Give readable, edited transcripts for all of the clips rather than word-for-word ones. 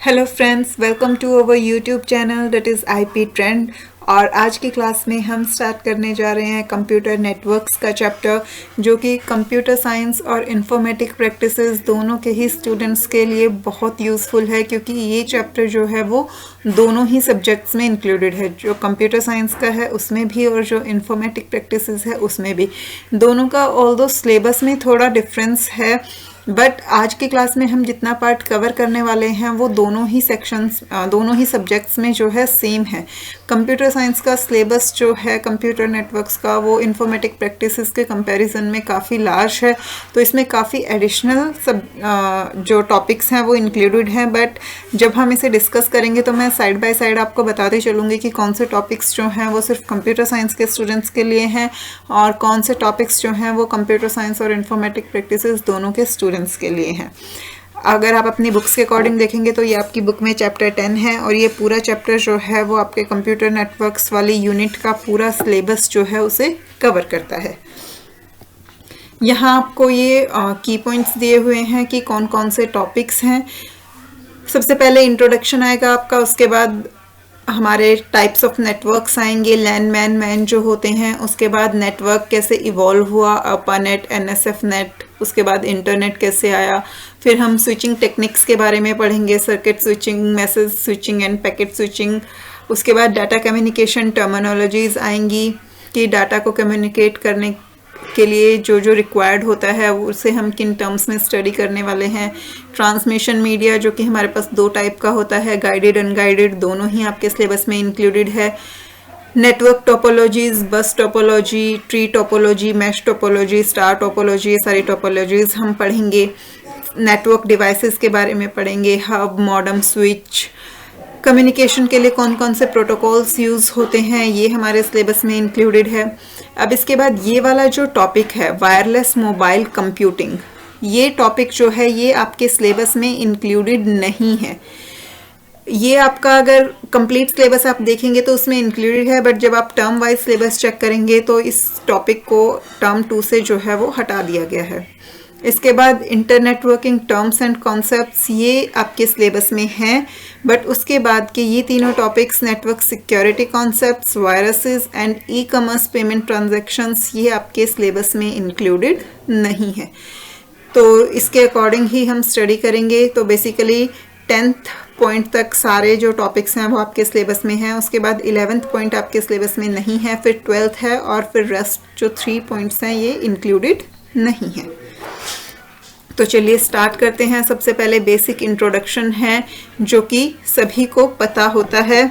Hello friends, welcome to our YouTube channel that is IP trend. और आज की class में हम स्टार्ट करने जा रहे हैं कंप्यूटर नेटवर्क्स का चैप्टर, जो कि कंप्यूटर साइंस और इंफॉर्मेटिक प्रैक्टिसेस दोनों के ही स्टूडेंट्स के लिए बहुत यूज़फुल है, क्योंकि ये चैप्टर जो है वो दोनों ही सब्जेक्ट्स में इंक्लूडेड है। जो कंप्यूटर साइंस का है उसमें भी और जो इंफॉर्मेटिक प्रैक्टिसेस है उसमें भी। दोनों का ऑल्दो सिलेबस में थोड़ा डिफरेंस है, बट आज की क्लास में हम जितना पार्ट कवर करने वाले हैं वो दोनों ही सेक्शंस दोनों ही सब्जेक्ट्स में जो है सेम है। कंप्यूटर साइंस का सिलेबस जो है कंप्यूटर नेटवर्क्स का वो इंफॉर्मेटिक प्रैक्टिसेस के कंपैरिजन में काफ़ी लार्ज है, तो इसमें काफ़ी एडिशनल जो टॉपिक्स हैं वो इंक्लूडेड हैं। बट जब हम इसे डिस्कस करेंगे तो मैं साइड बाय साइड आपको बताती चलूँगी कि कौन से टॉपिक्स जो हैं वो सिर्फ कंप्यूटर साइंस के स्टूडेंट्स के लिए हैं और कौन से टॉपिक्स जो हैं वो कंप्यूटर साइंस और इंफॉर्मेटिक प्रैक्टिसेस दोनों के स्टूडेंट्स के लिए हैं। अगर आप अपनी बुक्स के अकॉर्डिंग देखेंगे तो ये आपकी बुक में चैप्टर 10 है, और ये पूरा चैप्टर जो है वो आपके कंप्यूटर नेटवर्क्स वाली यूनिट का पूरा सिलेबस जो है उसे कवर करता है। यहाँ आपको ये की पॉइंट्स दिए हुए हैं कि कौन कौन से टॉपिक्स हैं। सबसे पहले इंट्रोडक्शन आएगा आपका, उसके बाद हमारे टाइप्स ऑफ नेटवर्क्स आएंगे, लैन मैन मैन जो होते हैं, उसके बाद नेटवर्क कैसे इवॉल्व हुआ, अपानेट, एनएसएफ नेट, उसके बाद इंटरनेट कैसे आया। फिर हम स्विचिंग टेक्निक्स के बारे में पढ़ेंगे, circuit switching, message switching end packet switching. उसके बाद डाटा कम्युनिकेशन टर्मिनोलॉजीज आएंगी कि डाटा को कम्युनिकेट करने के लिए जो जो रिक्वायर्ड होता है उसे हम किन टर्म्स में स्टडी करने वाले हैं। ट्रांसमिशन मीडिया, जो कि हमारे पास दो टाइप का होता है, गाइडेड अनगाइडेड, दोनों ही आपके सिलेबस में इंक्लूडेड है। नेटवर्क टोपोलॉजीज, बस topology, tree topology, mesh topology, star topology, ये सारी टोपोलॉजीज हम पढ़ेंगे। नेटवर्क डिवाइसेस के बारे में पढ़ेंगे, हब, मॉडेम, स्विच। कम्युनिकेशन के लिए कौन कौन से प्रोटोकॉल्स यूज़ होते हैं ये हमारे सिलेबस में इंक्लूडेड है। अब इसके बाद ये वाला जो टॉपिक है वायरलेस मोबाइल कंप्यूटिंग, ये टॉपिक जो है ये आपके सिलेबस में इंक्लूडेड नहीं है। ये आपका अगर कंप्लीट सिलेबस आप देखेंगे तो उसमें इंक्लूडेड है, बट जब आप टर्म वाइज सिलेबस चेक करेंगे तो इस टॉपिक को टर्म 2 से जो है वो हटा दिया गया है। इसके बाद इंटरनेटवर्किंग टर्म्स एंड कॉन्सेप्ट्स, ये आपके सिलेबस में हैं, बट उसके बाद के ये तीनों topics, network security concepts, viruses and e commerce payment transactions, ये आपके सिलेबस में इंक्लूडेड नहीं है। तो इसके अकॉर्डिंग ही हम स्टडी करेंगे। तो बेसिकली 10th पॉइंट तक सारे जो टॉपिक्स हैं वो आपके सिलेबस में हैं, उसके बाद 11th पॉइंट आपके सिलेबस में नहीं है, फिर 12th है, और फिर रेस्ट जो 3 पॉइंट्स हैं ये इंक्लूडेड नहीं है। तो चलिए स्टार्ट करते हैं। सबसे पहले बेसिक इंट्रोडक्शन है जो कि सभी को पता होता है।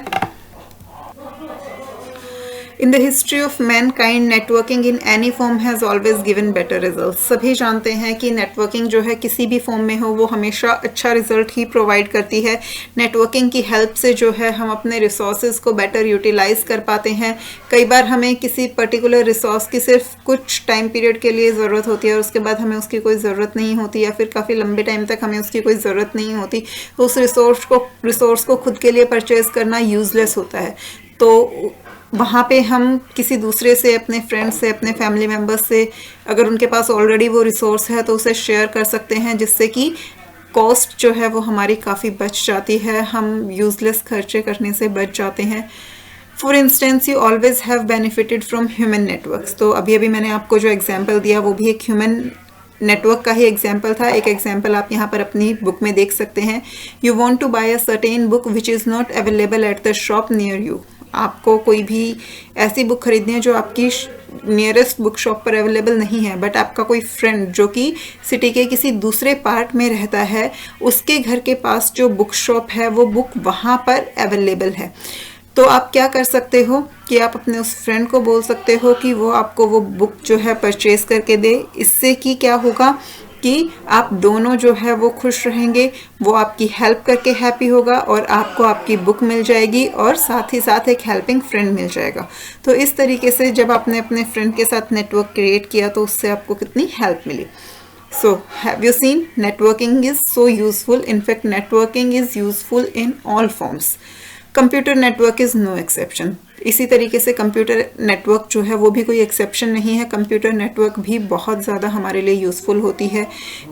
In the history of Mankind, networking in any form has always given better result. सभी जानते हैं कि नेटवर्किंग जो है किसी भी फॉर्म में हो वो हमेशा अच्छा रिजल्ट ही प्रोवाइड करती है। नेटवर्किंग की हेल्प से जो है हम अपने रिसोर्सेज को बेटर यूटिलाइज कर पाते हैं। कई बार हमें किसी पर्टिकुलर रिसोर्स की सिर्फ कुछ टाइम पीरियड के लिए ज़रूरत होती है और उसके बाद हमें उसकी कोई ज़रूरत नहीं होती, या फिर काफ़ी लंबे टाइम तक हमें उसकी कोई ज़रूरत नहीं होती, तो उस रिसोर्स को खुद के लिए परचेज़ करना यूजलेस होता है। तो वहाँ पे हम किसी दूसरे से, अपने फ्रेंड्स से, अपने फैमिली मेम्बर्स से, अगर उनके पास ऑलरेडी वो रिसोर्स है तो उसे शेयर कर सकते हैं, जिससे कि कॉस्ट जो है वो हमारी काफ़ी बच जाती है, हम यूजलेस खर्चे करने से बच जाते हैं। For instance, you always have benefited from human networks. तो अभी अभी मैंने आपको जो एग्जाम्पल दिया वो भी एक ह्यूमन नेटवर्क का ही एग्जाम्पल था। एक एग्जाम्पल आप यहाँ पर अपनी बुक में देख सकते हैं। You want to buy a certain book which is not available at the shop near you. आपको कोई भी ऐसी बुक खरीदनी है जो आपकी नियरेस्ट बुक शॉप पर अवेलेबल नहीं है, बट आपका कोई फ्रेंड जो कि सिटी के किसी दूसरे पार्ट में रहता है, उसके घर के पास जो बुक शॉप है वो बुक वहाँ पर अवेलेबल है। तो आप क्या कर सकते हो कि आप अपने उस फ्रेंड को बोल सकते हो कि वो आपको वो बुक जो है परचेज करके दे। इससे कि क्या होगा कि आप दोनों जो है वो खुश रहेंगे, वो आपकी हेल्प करके हैप्पी होगा और आपको आपकी बुक मिल जाएगी, और साथ ही साथ एक हेल्पिंग फ्रेंड मिल जाएगा। तो इस तरीके से जब आपने अपने फ्रेंड के साथ नेटवर्क क्रिएट किया तो उससे आपको कितनी हेल्प मिली। So have you seen, networking is so useful. In fact networking is useful in all forms. Computer network is no exception. इसी तरीके से कंप्यूटर नेटवर्क जो है वो भी कोई एक्सेप्शन नहीं है। कंप्यूटर नेटवर्क भी बहुत ज़्यादा हमारे लिए यूज़फुल होती है।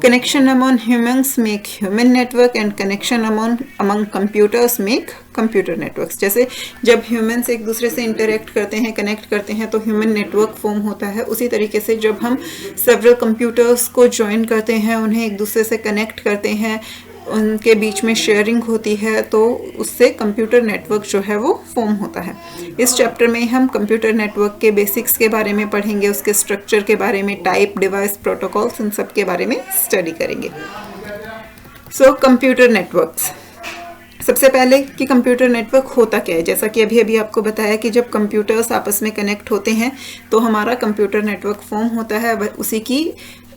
Connection among humans make human network and connection among computers make computer networks. जैसे जब ह्यूमंस एक दूसरे से इंटरेक्ट करते हैं, कनेक्ट करते हैं, तो ह्यूमन नेटवर्क फॉर्म होता है। उसी तरीके से जब हम सेवरल कंप्यूटर्स को ज्वाइन करते हैं, उन्हें एक दूसरे से कनेक्ट करते हैं, उनके बीच में शेयरिंग होती है, तो उससे कंप्यूटर नेटवर्क जो है वो फॉर्म होता है। इस चैप्टर में हम कंप्यूटर नेटवर्क के बेसिक्स के बारे में पढ़ेंगे, उसके स्ट्रक्चर के बारे में, टाइप, डिवाइस, प्रोटोकॉल्स, इन सब के बारे में स्टडी करेंगे। सो कंप्यूटर नेटवर्क्स, सबसे पहले कि कंप्यूटर नेटवर्क होता क्या है। जैसा कि अभी आपको बताया कि जब कंप्यूटर्स आपस में कनेक्ट होते हैं तो हमारा कंप्यूटर नेटवर्क फॉर्म होता है। उसी की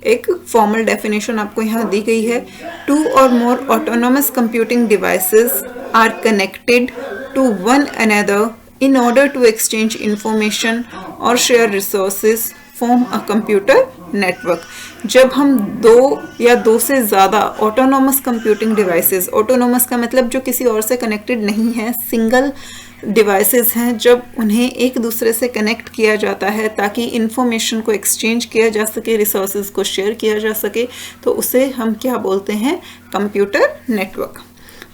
एक फॉर्मल डेफिनेशन आपको यहाँ दी गई है। 2 or more autonomous computing devices are connected to one another in order to exchange information or share resources form a computer network। जब हम 2 या 2 से ज़्यादा ऑटोनॉमस कंप्यूटिंग डिवाइसेस, ऑटोनॉमस का मतलब जो किसी और से कनेक्टेड नहीं है, सिंगल डिवाइसेस हैं, जब उन्हें एक दूसरे से कनेक्ट किया जाता है ताकि इंफॉर्मेशन को एक्सचेंज किया जा सके, रिसोर्सेज को शेयर किया जा सके, तो उसे हम क्या बोलते हैं, computer network.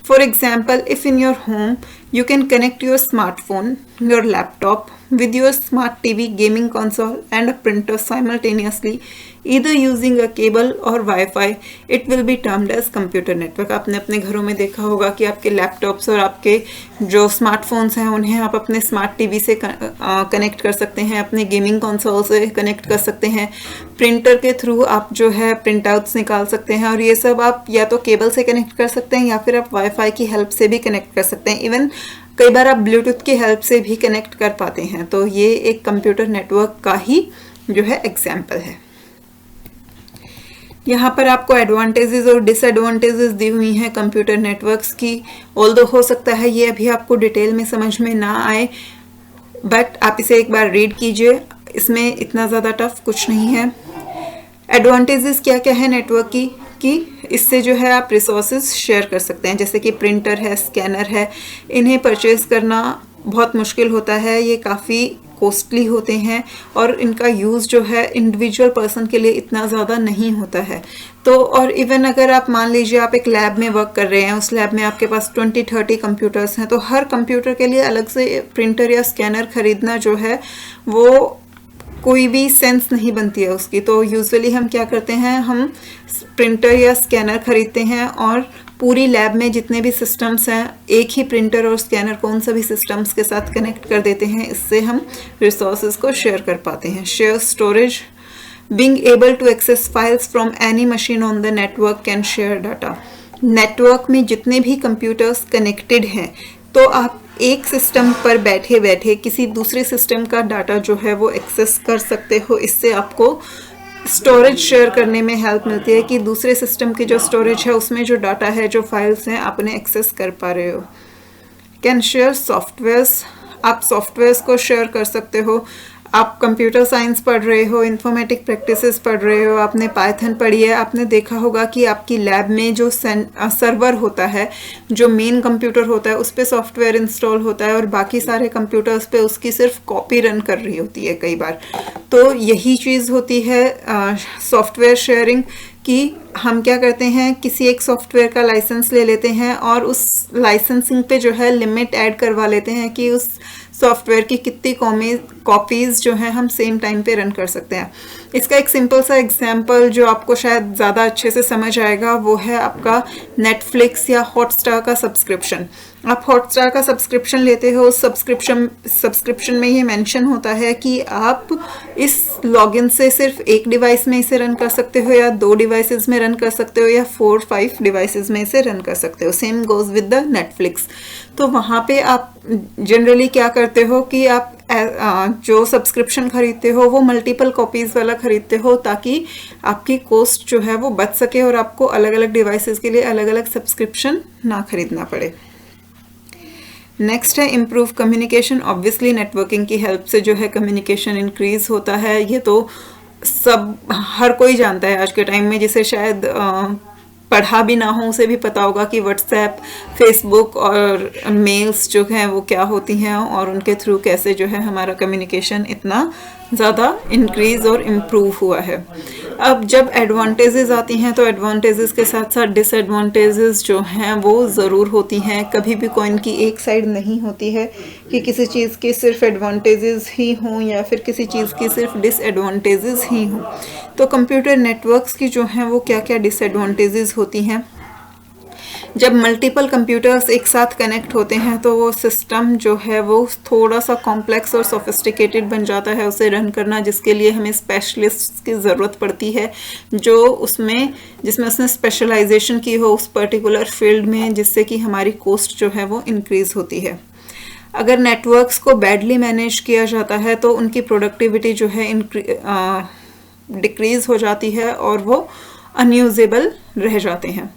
For example, if in your home you can connect your smartphone, your laptop with your smart TV, gaming console and a printer simultaneously, either using a cable or Wi-Fi, it will be termed as computer network। आपने अपने घरों में देखा होगा कि आपके laptops और आपके जो स्मार्टफोन्स हैं उन्हें आप अपने स्मार्ट टीवी से कनेक्ट कर सकते हैं, अपने गेमिंग कंसोल से कनेक्ट कर सकते हैं, प्रिंटर के थ्रू आप जो है प्रिंट आउट्स निकाल सकते हैं, और ये सब आप या तो केबल से कनेक्ट कर सकते हैं या फिर आप वाईफाई की हेल्प से भी कनेक्ट कर सकते हैं। इवन कई बार आप ब्लूटूथ की हेल्प से भी कनेक्ट कर पाते हैं। तो ये एक कंप्यूटर नेटवर्क का ही जो है एग्जाम्पल है। यहाँ पर आपको एडवांटेजेस और डिसएडवांटेजेस दी हुई हैं कंप्यूटर नेटवर्क्स की। ऑल्दो हो सकता है ये अभी आपको डिटेल में समझ में ना आए, बट आप इसे एक बार रीड कीजिए, इसमें इतना ज़्यादा टफ कुछ नहीं है। एडवांटेजेस क्या क्या है नेटवर्क की, कि इससे जो है आप रिसोर्सेज शेयर कर सकते हैं। जैसे कि प्रिंटर है, स्कैनर है, इन्हें परचेज करना बहुत मुश्किल होता है, ये काफ़ी कॉस्टली होते हैं और इनका यूज़ जो है इंडिविजुअल पर्सन के लिए इतना ज़्यादा नहीं होता है। तो और इवन अगर आप मान लीजिए आप एक लैब में वर्क कर रहे हैं, उस लैब में आपके पास 20-30 कंप्यूटर्स हैं, तो हर कंप्यूटर के लिए अलग से प्रिंटर या स्कैनर खरीदना जो है वो कोई भी सेंस नहीं बनती है उसकी। तो यूजुअली हम क्या करते हैं, हम प्रिंटर या स्कैनर खरीदते हैं और पूरी लैब में जितने भी सिस्टम्स हैं एक ही प्रिंटर और स्कैनर को उन सभी सिस्टम्स के साथ कनेक्ट कर देते हैं। इससे हम रिसोर्सेज को शेयर कर पाते हैं। Share storage, being able to access files from any machine on the network can share data. Network में जितने भी कंप्यूटर्स कनेक्टेड हैं तो आप एक सिस्टम पर बैठे बैठे किसी दूसरे सिस्टम का डाटा जो है वो एक्सेस कर सकते हो। इससे आपको स्टोरेज शेयर करने में हेल्प मिलती है कि दूसरे सिस्टम की जो स्टोरेज है उसमें जो डाटा है, जो फाइल्स हैं, आप उन्हें एक्सेस कर पा रहे हो। कैन शेयर सॉफ्टवेयर्स, आप सॉफ्टवेयर्स को शेयर कर सकते हो। आप कंप्यूटर साइंस पढ़ रहे हो, इंफॉर्मेटिक प्रैक्टिसेस पढ़ रहे हो, आपने पाइथन पढ़ी है, आपने देखा होगा कि आपकी लैब में जो सर्वर होता है, जो मेन कंप्यूटर होता है, उस पर सॉफ्टवेयर इंस्टॉल होता है और बाकी सारे कंप्यूटर्स पे उसकी सिर्फ कॉपी रन कर रही होती है कई बार। तो यही चीज़ होती है सॉफ्टवेयर शेयरिंग, कि हम क्या करते हैं, किसी एक सॉफ्टवेयर का लाइसेंस ले लेते हैं और उस लाइसेंसिंग पे जो है लिमिट ऐड करवा लेते हैं कि उस सॉफ्टवेयर की कितनी कॉपीज़ जो है हम सेम टाइम पे रन कर सकते हैं। इसका एक सिंपल सा एग्जांपल जो आपको शायद ज़्यादा अच्छे से समझ आएगा वो है आपका नेटफ्लिक्स या हॉटस्टार का सब्सक्रिप्शन। आप हॉटस्टार का सब्सक्रिप्शन लेते हो, सब्सक्रिप्शन में ये मेंशन होता है कि आप इस लॉगिन से सिर्फ एक डिवाइस में इसे रन कर सकते हो या 2 डिवाइसेस में रन कर सकते हो या 4-5 डिवाइसेस में इसे रन कर सकते हो। Same goes with the Netflix. तो वहाँ पे आप जनरली क्या करते हो कि आप जो सब्सक्रिप्शन खरीदते हो वो मल्टीपल कॉपीज़ वाला खरीदते हो ताकि आपकी कॉस्ट जो है वो बच सके और आपको अलग अलग डिवाइसेस के लिए अलग अलग सब्सक्रिप्शन ना खरीदना पड़े। नेक्स्ट है इम्प्रूव कम्युनिकेशन। ऑब्वियसली नेटवर्किंग की हेल्प से जो है कम्युनिकेशन इंक्रीज होता है। ये तो सब हर कोई जानता है आज के टाइम में, जिसे शायद पढ़ा भी ना हो उसे भी पता होगा कि व्हाट्सएप, फेसबुक और मेल्स जो हैं वो क्या होती हैं और उनके थ्रू कैसे जो है हमारा कम्युनिकेशन इतना ज़्यादा इंक्रीज़ और इम्प्रूव हुआ है। अब जब एडवांटेजेस आती हैं तो एडवांटेजेस के साथ साथ डिसएडवांटेजेस जो हैं वो ज़रूर होती हैं। कभी भी कॉइन की एक साइड नहीं होती है कि किसी चीज़ के सिर्फ एडवांटेजेस ही हों या फिर किसी चीज़ की सिर्फ डिसएडवांटेजेस ही हों। तो कंप्यूटर नेटवर्क्स की जो हैं वो क्या क्या डिसएडवांटेजेस होती हैं। जब मल्टीपल कंप्यूटर्स एक साथ कनेक्ट होते हैं तो वो सिस्टम जो है वो थोड़ा सा कॉम्प्लेक्स और सोफिस्टिकेटेड बन जाता है उसे रन करना, जिसके लिए हमें स्पेशलिस्ट की ज़रूरत पड़ती है जो जिसमें उसने स्पेशलाइजेशन की हो उस पर्टिकुलर फील्ड में, जिससे कि हमारी कॉस्ट जो है वो इंक्रीज़ होती है। अगर नेटवर्क्स को बैडली मैनेज किया जाता है तो उनकी प्रोडक्टिविटी जो है डिक्रीज़ हो जाती है और वो अनयूजेबल रह जाते हैं।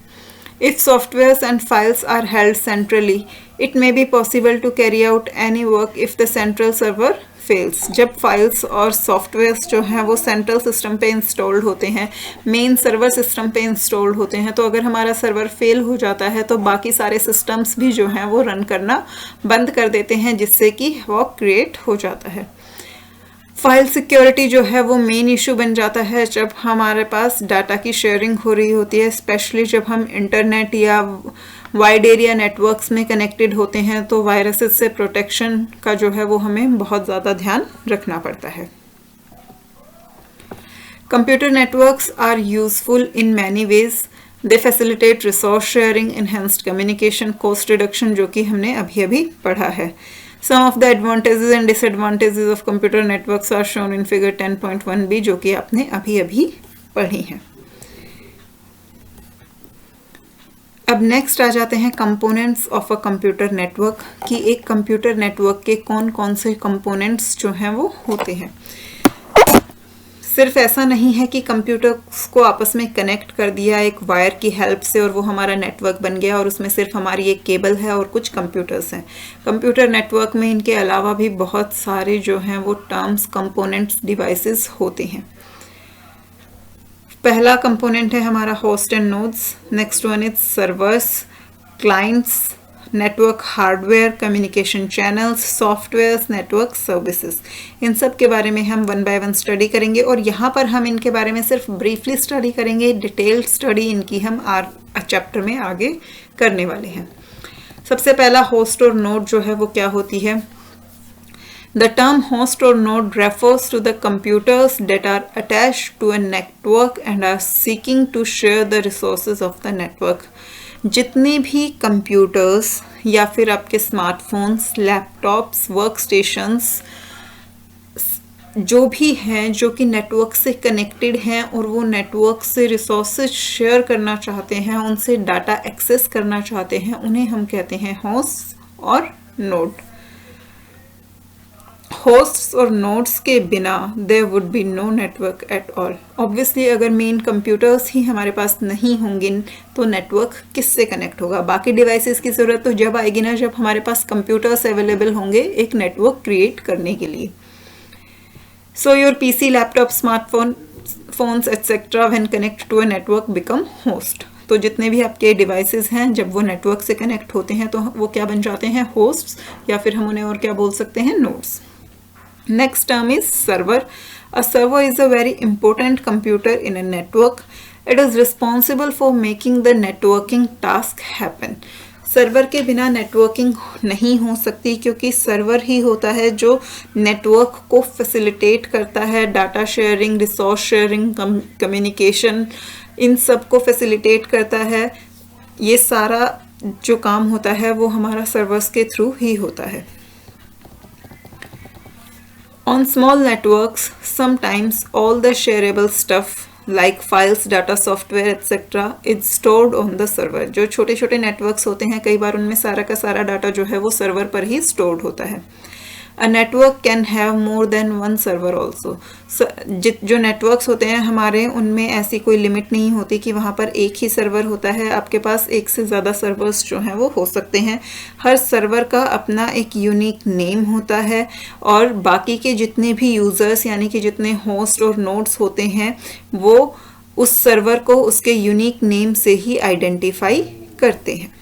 If softwares and files are held centrally, it may be possible to carry out any work if the central server fails. जब फाइल्स और सॉफ्टवेयर्स जो हैं वो सेंट्रल सिस्टम पे इंस्टॉल्ड होते हैं, मेन सर्वर सिस्टम पे इंस्टॉल्ड होते हैं, तो अगर हमारा सर्वर फेल हो जाता है तो बाकी सारे सिस्टम्स भी जो हैं वो रन करना बंद कर देते हैं, जिससे कि वर्क क्रिएट हो जाता है। फाइल सिक्योरिटी जो है वो मेन इशू बन जाता है जब हमारे पास डाटा की शेयरिंग हो रही होती है, स्पेशली जब हम इंटरनेट या वाइड एरिया नेटवर्क्स में कनेक्टेड होते हैं तो वायरसेस से प्रोटेक्शन का जो है वो हमें बहुत ज़्यादा ध्यान रखना पड़ता है। Computer networks are useful in many ways. They facilitate resource sharing, enhanced communication, cost reduction, जो कि हमने अभी अभी पढ़ा है। Some of the advantages and disadvantages of computer networks are shown in figure 10.1b, जो कि आपने अभी अभी पढ़ी हैं। अब नेक्स्ट आ जाते हैं components of a computer network, कि एक कंप्यूटर नेटवर्क के कौन कौन से कंपोनेंट्स जो हैं वो होते हैं। सिर्फ ऐसा नहीं है कि कंप्यूटर्स को आपस में कनेक्ट कर दिया एक वायर की हेल्प से और वो हमारा नेटवर्क बन गया और उसमें सिर्फ हमारी एक केबल है और कुछ कंप्यूटर्स हैं। कंप्यूटर नेटवर्क में इनके अलावा भी बहुत सारे जो हैं वो टर्म्स, कंपोनेंट्स, डिवाइसेस होते हैं। पहला कंपोनेंट है हमारा host and nodes, next one is servers, clients, network hardware, communication channels, softwares, network services. इन सब के बारे में हम वन बाय वन स्टडी करेंगे और यहाँ पर हम इनके बारे में सिर्फ ब्रीफली स्टडी करेंगे, डिटेल्ड स्टडी इनकी हम चैप्टर में आगे करने वाले हैं। सबसे पहला होस्ट और नोड जो है वो क्या होती है। The term host or node refers to the computers that are attached to a network and are seeking to share the resources of the network. जितने भी कंप्यूटर्स या फिर आपके स्मार्टफोन्स, लैपटॉप्स, वर्क स्टेशंस जो भी हैं जो कि नेटवर्क से कनेक्टेड हैं और वो नेटवर्क से रिसोर्सेज शेयर करना चाहते हैं, उनसे डाटा एक्सेस करना चाहते हैं, उन्हें हम कहते हैं होस्ट और नोड। होस्ट्स और नोड्स के बिना there would be no network at all. Obviously अगर मेन कंप्यूटर्स ही हमारे पास नहीं होंगे तो नेटवर्क किससे कनेक्ट होगा। बाकी डिवाइसेस की ज़रूरत तो जब आएगी ना जब हमारे पास कंप्यूटर्स अवेलेबल होंगे एक नेटवर्क क्रिएट करने के लिए। So your PC, laptop, smartphone, phones etcetera when connect to a network become host. तो जितने भी आपके डिवाइसेस हैं जब वो नेटवर्क से कनेक्ट होते हैं तो वो क्या बन जाते हैं, होस्ट्स, या फिर हम उन्हें और क्या बोल सकते हैं, nodes. Next term is server. A server is a very important computer in a network. It is responsible for making the networking task happen. Server के बिना नेटवर्किंग नहीं हो सकती क्योंकि सर्वर ही होता है जो नेटवर्क को फैसिलिटेट करता है, data sharing, resource sharing, communication, इन सब को फैसिलिटेट करता है। ये सारा जो काम होता है वो हमारा सर्वर्स के थ्रू ही होता है। On small networks, sometimes all the shareable stuff like files, data, software, etc. is stored on the server. जो छोटे छोटे नेटवर्क्स होते हैं कई बार उनमें सारा का सारा डाटा जो है वो सर्वर पर ही स्टोर्ड होता है। A network can have more than one server also. जो नेटवर्क्स होते हैं हमारे उनमें ऐसी कोई लिमिट नहीं होती कि वहाँ पर एक ही सर्वर होता है। आपके पास एक से ज़्यादा सर्वर्स जो हैं वो हो सकते हैं। हर सर्वर का अपना एक यूनिक नेम होता है और बाकी के जितने भी यूज़र्स यानी कि जितने होस्ट और नोड्स होते हैं वो उस सर्वर को उसके यूनिक नेम से ही आइडेंटिफाई करते हैं।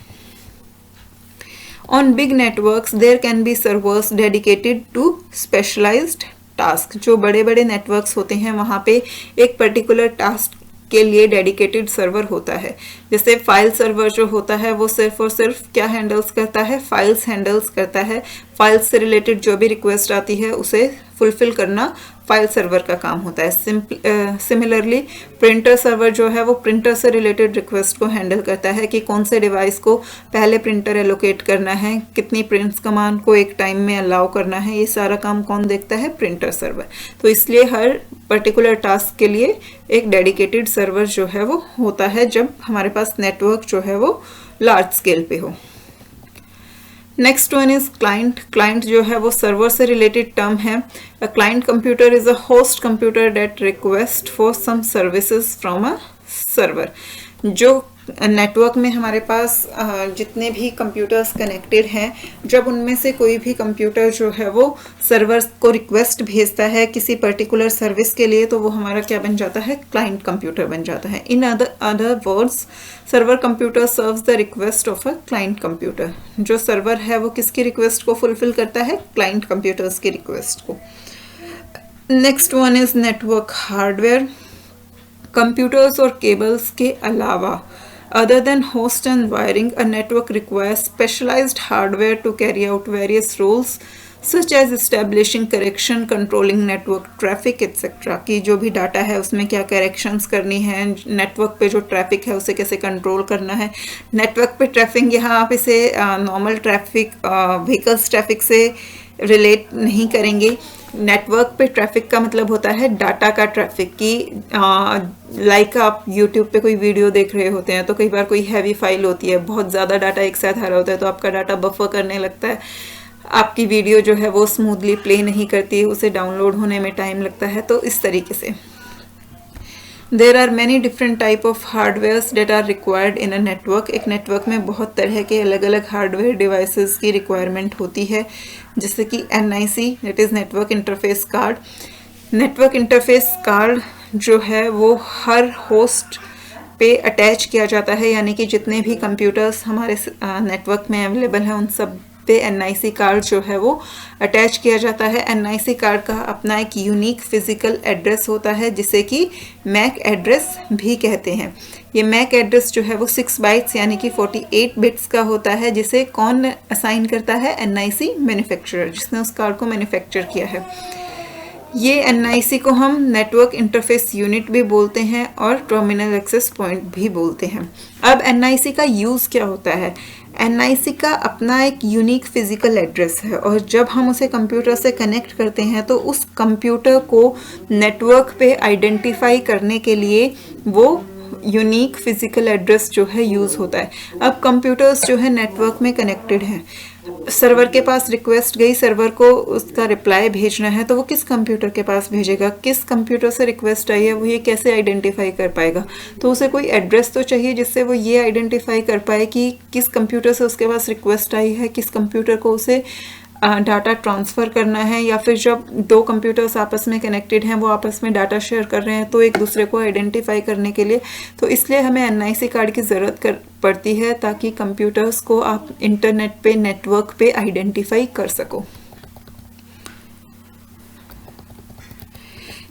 On big networks, there can be servers dedicated to specialized task. जो बड़े बड़े नेटवर्क्स होते हैं वहाँ पे एक पर्टिकुलर टास्क के लिए डेडिकेटेड सर्वर होता है। जैसे फाइल सर्वर जो होता है वो सिर्फ और सिर्फ क्या हैंडल्स करता है, फाइल्स हैंडल्स करता है। फाइल्स से रिलेटेड जो भी रिक्वेस्ट आती है उसे फुलफिल करना फाइल सर्वर का काम होता है। सिमिलरली प्रिंटर सर्वर जो है वो प्रिंटर से रिलेटेड रिक्वेस्ट को हैंडल करता है कि कौन से डिवाइस को पहले प्रिंटर एलोकेट करना है, कितनी प्रिंट्स कमांड को एक टाइम में अलाउ करना है, ये सारा काम कौन देखता है, प्रिंटर सर्वर। तो इसलिए हर पर्टिकुलर टास्क के लिए एक डेडिकेटेड सर्वर जो है वो होता है जब हमारे पास नेटवर्क जो है वो लार्ज स्केल पे हो। Next one is client. Client जो है वो सर्वर से रिलेटेड टर्म है। A client computer is a host computer that request for some services from a server. जो नेटवर्क में हमारे पास जितने भी कंप्यूटर्स कनेक्टेड हैं, जब उनमें से कोई भी कंप्यूटर जो है वो सर्वर को रिक्वेस्ट भेजता है किसी पर्टिकुलर सर्विस के लिए, तो वो हमारा क्या बन जाता है, क्लाइंट कंप्यूटर बन जाता है। In other words server computer serves the request of a client computer. जो सर्वर है वो किसकी रिक्वेस्ट को फुलफिल करता है, क्लाइंट कंप्यूटर्स की रिक्वेस्ट को। Next one is network hardware. Computers और केबल्स के अलावा other than host and wiring, a network requires specialized hardware to carry out various roles such as establishing correction, controlling network traffic etc. कि जो भी data है उसमें क्या corrections करनी है, नेटवर्क पे जो ट्रैफिक है उसे कैसे कंट्रोल करना है। नेटवर्क पे ट्रैफिक यहाँ आप इसे नॉर्मल ट्रैफिक, व्हीकल्स ट्रैफिक से रिलेट नहीं करेंगे। नेटवर्क पे ट्रैफिक का मतलब होता है डाटा का ट्रैफिक की लाइक आप यूट्यूब पे कोई वीडियो देख रहे होते हैं तो कई बार कोई हैवी फाइल होती है, बहुत ज़्यादा डाटा एक साथ आ रहा होता है तो आपका डाटा बफर करने लगता है, आपकी वीडियो जो है वो स्मूथली प्ले नहीं करती, उसे डाउनलोड होने में टाइम लगता है। तो इस तरीके से there are many different type of hardwares that are required in a network. एक नेटवर्क में बहुत तरह के अलग अलग हार्डवेयर डिवाइसेस की रिक्वायरमेंट होती है, जैसे कि NIC that is network interface card. Network interface card जो है वो हर होस्ट पे अटैच किया जाता है, यानी कि जितने भी कंप्यूटर्स हमारे नेटवर्क में अवेलेबल हैं उन सब पे NIC कार्ड जो है वो अटैच किया जाता है। NIC कार्ड का अपना एक यूनिक फिजिकल एड्रेस होता है जिसे कि मैक एड्रेस भी कहते हैं। ये मैक एड्रेस जो है वो 6 बाइट्स यानी कि 48 बिट्स का होता है, जिसे कौन असाइन करता है, NIC मैन्युफैक्चरर, जिसने उस कार्ड को मैन्युफैक्चर किया है। ये NIC को हम नेटवर्क इंटरफेस यूनिट भी बोलते हैं और टर्मिनल एक्सेस पॉइंट भी बोलते हैं। अब NIC का यूज़ क्या होता है, NIC का अपना एक यूनिक फिजिकल एड्रेस है और जब हम उसे कंप्यूटर से कनेक्ट करते हैं तो उस कंप्यूटर को नेटवर्क पे आइडेंटिफाई करने के लिए वो यूनिक फिजिकल एड्रेस जो है यूज़ होता है। अब कंप्यूटर्स जो है नेटवर्क में कनेक्टेड हैं, सर्वर के पास रिक्वेस्ट गई, सर्वर को उसका रिप्लाई भेजना है तो वो किस कंप्यूटर के पास भेजेगा, किस कंप्यूटर से रिक्वेस्ट आई है वो ये कैसे आइडेंटिफाई कर पाएगा। तो उसे कोई एड्रेस तो चाहिए जिससे वो ये आइडेंटिफाई कर पाए कि किस कंप्यूटर से उसके पास रिक्वेस्ट आई है, किस कंप्यूटर को उसे डाटा ट्रांसफ़र करना है, या फिर जब दो कंप्यूटर्स आपस में कनेक्टेड हैं वो आपस में डाटा शेयर कर रहे हैं तो एक दूसरे को आइडेंटिफाई करने के लिए, तो इसलिए हमें NIC कार्ड की ज़रूरत पड़ती है ताकि कंप्यूटर्स को आप इंटरनेट पे, नेटवर्क पे आइडेंटिफाई कर सको।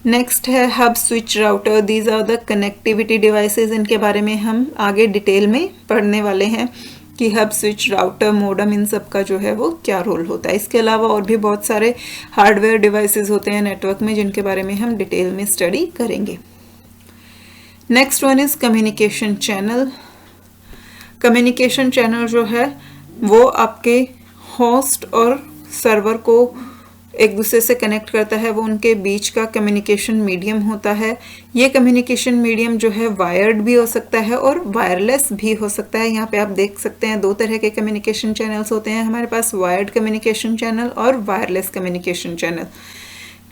नेक्स्ट है hub, switch, router. These are the connectivity devices. इनके बारे में हम आगे डिटेल में पढ़ने वाले हैं कि हब, स्विच, राउटर, मॉडेम, इन सब का जो है वो क्या रोल होता है। इसके अलावा और भी बहुत सारे हार्डवेयर डिवाइसेस होते हैं नेटवर्क में जिनके बारे में हम डिटेल में स्टडी करेंगे। Next one is communication channel. Communication channel जो है वो आपके होस्ट और सर्वर को एक दूसरे से कनेक्ट करता है, वो उनके बीच का कम्युनिकेशन मीडियम होता है। ये कम्युनिकेशन मीडियम जो है वायर्ड भी हो सकता है और वायरलेस भी हो सकता है। यहाँ पे आप देख सकते हैं 2 तरह के कम्युनिकेशन चैनल्स होते हैं हमारे पास, वायर्ड कम्युनिकेशन चैनल और वायरलेस कम्युनिकेशन चैनल।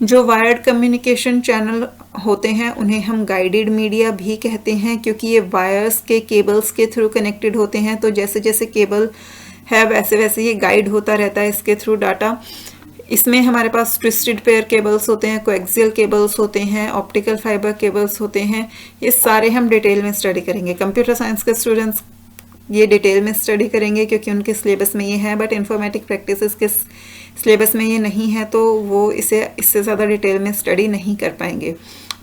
जो वायर्ड कम्युनिकेशन चैनल होते हैं उन्हें हम गाइडेड मीडिया भी कहते हैं, क्योंकि ये वायर्स के, केबल्स के थ्रू कनेक्टेड होते हैं। तो जैसे जैसे केबल है वैसे वैसे ये गाइड होता रहता है इसके थ्रू डाटा। इसमें हमारे पास ट्विस्टेड पेयर केबल्स होते हैं, कोएक्सियल केबल्स होते हैं, ऑप्टिकल फाइबर केबल्स होते हैं। ये सारे हम डिटेल में स्टडी करेंगे। कंप्यूटर साइंस के स्टूडेंट्स ये डिटेल में स्टडी करेंगे क्योंकि उनके सिलेबस में ये है, बट इन्फॉर्मेटिक प्रैक्टिसेस के सिलेबस में ये नहीं है, तो वो इससे ज़्यादा डिटेल में स्टडी नहीं कर पाएंगे।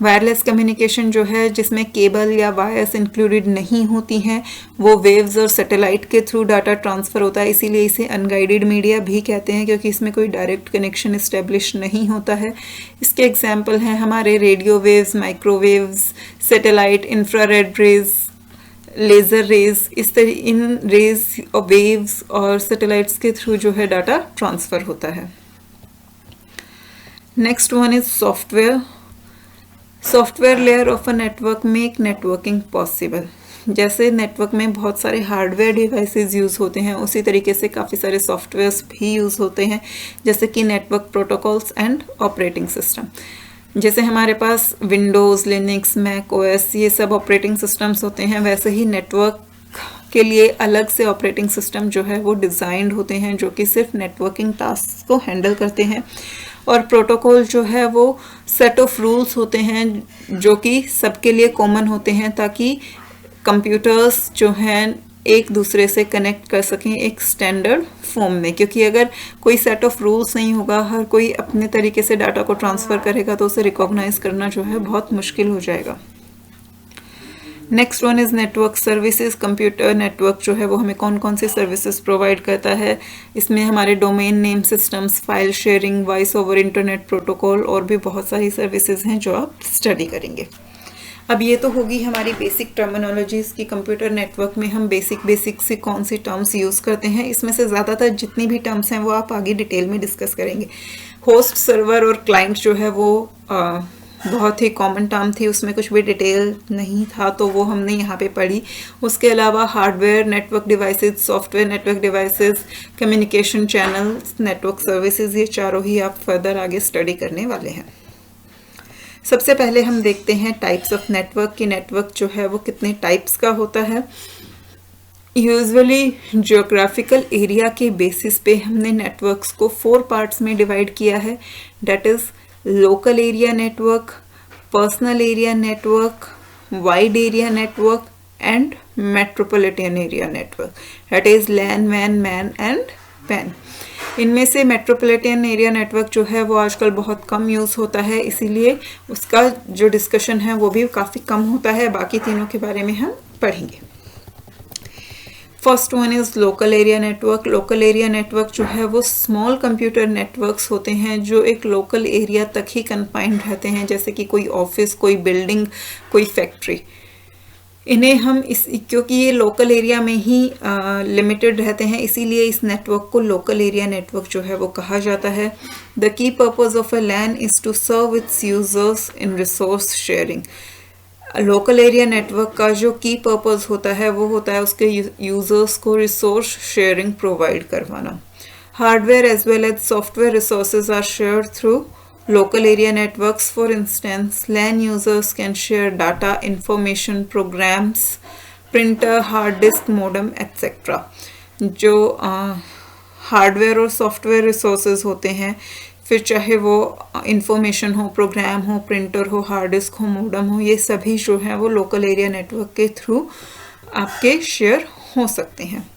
वायरलेस कम्युनिकेशन जो है, जिसमें केबल या वायर्स इंक्लूडेड नहीं होती हैं, वो वेव्स और सैटेलाइट के थ्रू डाटा ट्रांसफ़र होता है, इसीलिए इसे अनगाइडेड मीडिया भी कहते हैं क्योंकि इसमें कोई डायरेक्ट कनेक्शन इस्टेब्लिश नहीं होता है। इसके एग्जाम्पल हैं हमारे radio waves, microwaves, satellite, infrared rays, laser rays. इन रेज और वेव्स और सैटेलाइट्स के थ्रू जो है डाटा ट्रांसफ़र होता है। Next one is software. Software layer of a network make networking possible. जैसे नेटवर्क में बहुत सारे हार्डवेयर डिवाइसेस यूज़ होते हैं, उसी तरीके से काफ़ी सारे सॉफ्टवेयर्स भी यूज़ होते हैं, जैसे कि network protocols and operating system. जैसे हमारे पास विंडोज़, लिनक्स, मैक ओएस, ये सब ऑपरेटिंग सिस्टम्स होते हैं, वैसे ही नेटवर्क के लिए अलग से ऑपरेटिंग सिस्टम जो है वो डिज़ाइंड होते हैं, जो कि सिर्फ नेटवर्किंग टास्क को हैंडल करते हैं। और प्रोटोकॉल जो है वो सेट ऑफ रूल्स होते हैं जो कि सबके लिए कॉमन होते हैं, ताकि कंप्यूटर्स जो हैं एक दूसरे से कनेक्ट कर सकें एक स्टैंडर्ड फॉर्म में, क्योंकि अगर कोई सेट ऑफ रूल्स नहीं होगा, हर कोई अपने तरीके से डाटा को ट्रांसफ़र करेगा, तो उसे रिकॉग्नाइज करना जो है बहुत मुश्किल हो जाएगा। Next one is network services. Computer network जो है वो हमें कौन कौन सी सर्विसेज प्रोवाइड करता है। इसमें हमारे domain name systems, file sharing, voice over internet protocol और भी बहुत सारी सर्विसेज हैं जो आप स्टडी करेंगे। अब ये तो होगी हमारी बेसिक टर्मिनोलॉजीज़ की कंप्यूटर नेटवर्क में हम बेसिक सी कौन सी टर्म्स यूज़ करते हैं। इसमें से ज़्यादातर जितनी भी टर्म्स हैं वो आप आगे डिटेल में डिस्कस करेंगे। होस्ट, सर्वर और क्लाइंट जो है वो बहुत ही कॉमन टर्म थी, उसमें कुछ भी डिटेल नहीं था, तो वो हमने यहाँ पे पढ़ी। उसके अलावा hardware network devices, software network devices, communication channels, network services, ये चारों ही आप फर्दर आगे स्टडी करने वाले हैं। सबसे पहले हम देखते हैं टाइप्स ऑफ नेटवर्क की नेटवर्क जो है वो कितने टाइप्स का होता है। यूजुअली जियोग्राफिकल एरिया के बेसिस पे हमने नेटवर्क्स को 4 पार्ट्स में डिवाइड किया है। That is local area network, personal area network, wide area network and metropolitan area network. That is LAN, वैन, मैन एंड पैन। इनमें से मेट्रोपॉलिटन एरिया नेटवर्क जो है वो आजकल बहुत कम यूज़ होता है, इसीलिए उसका जो डिस्कशन है वो भी काफ़ी कम होता है। बाकी तीनों के बारे में हम पढ़ेंगे। First one is local area network. Local area network जो है वो स्मॉल कंप्यूटर नेटवर्क्स होते हैं जो एक लोकल एरिया तक ही कन्फाइंड रहते हैं, जैसे कि कोई ऑफिस, कोई बिल्डिंग, कोई फैक्ट्री। इन्हें हम क्योंकि ये लोकल एरिया में ही लिमिटेड रहते हैं, इसीलिए इस नेटवर्क को लोकल एरिया नेटवर्क जो है वो कहा जाता है। The key purpose of a LAN is to serve its users in resource sharing. Local area network का जो की पर्पज़ होता है वो होता है उसके यूजर्स को रिसोर्स शेयरिंग प्रोवाइड करवाना। Hardware as well as software resources are shared through local area networks. For instance, LAN users can share data, information, programs, printer, hard disk, modem, etc. जो hardware और software resources होते हैं, फिर चाहे वो information हो, programme हो, printer हो, हार्ड डिस्क हो, मोडम हो, ये सभी जो है वो लोकल एरिया नेटवर्क के थ्रू आपके शेयर हो सकते हैं।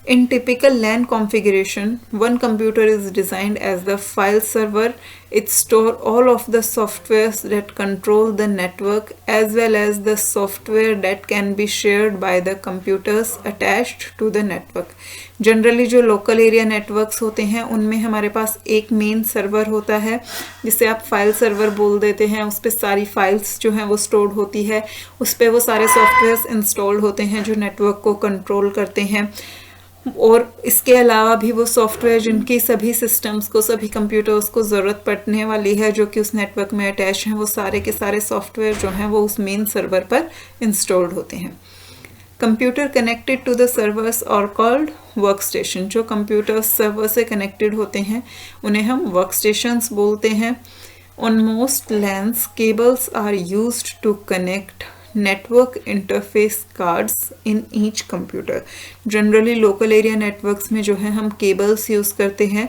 In typical LAN configuration, one computer is designed as the file server. It stores all of the softwares that control the network as well as the software that can be shared by the computers attached to the network. Generally जो local area networks होते हैं उनमें हमारे पास एक main server होता है जिसे आप फाइल सर्वर बोल देते हैं। उस पर सारी फाइल्स जो हैं वो स्टोर्ड होती है, उस पर वो सारे सॉफ्टवेयर्स इंस्टॉल्ड होते हैं जो नेटवर्क को कंट्रोल करते हैं। और इसके अलावा भी वो सॉफ्टवेयर जिनकी सभी सिस्टम्स को, सभी कंप्यूटर्स को ज़रूरत पड़ने वाली है जो कि उस नेटवर्क में अटैच हैं, वो सारे के सारे सॉफ्टवेयर जो हैं वो उस मेन सर्वर पर इंस्टॉल्ड होते हैं। Computer connected to the servers और कॉल्ड वर्क स्टेशन। जो कंप्यूटर सर्वर से कनेक्टेड होते हैं उन्हें हम वर्क स्टेशंस बोलते हैं। On most LANs cables are used to connect network interface cards in each computer. Generally local area networks में जो है हम केबल्स यूज़ करते हैं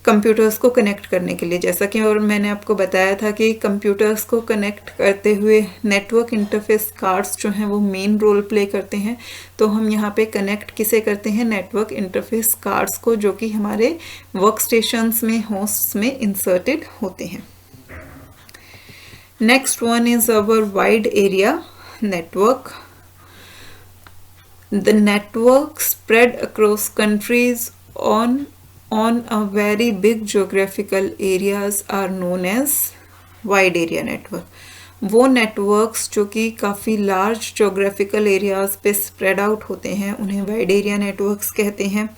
कंप्यूटर्स को कनेक्ट करने के लिए, जैसा कि और मैंने आपको बताया था कि कंप्यूटर्स को कनेक्ट करते हुए नेटवर्क इंटरफेस कार्ड्स जो हैं वो मेन रोल प्ले करते हैं। तो हम यहाँ पे कनेक्ट किसे करते हैं, नेटवर्क इंटरफेस कार्ड्स को, जो कि हमारे वर्क स्टेशंस में, होस्ट्स में इंसर्टेड होते हैं। Next one is our wide area network. The network spread across countries on a very big geographical areas are known as wide area network. वो networks जो कि काफ़ी लार्ज जोग्राफिकल एरियाज पे spread out होते हैं उन्हें वाइड एरिया नेटवर्क्स कहते हैं।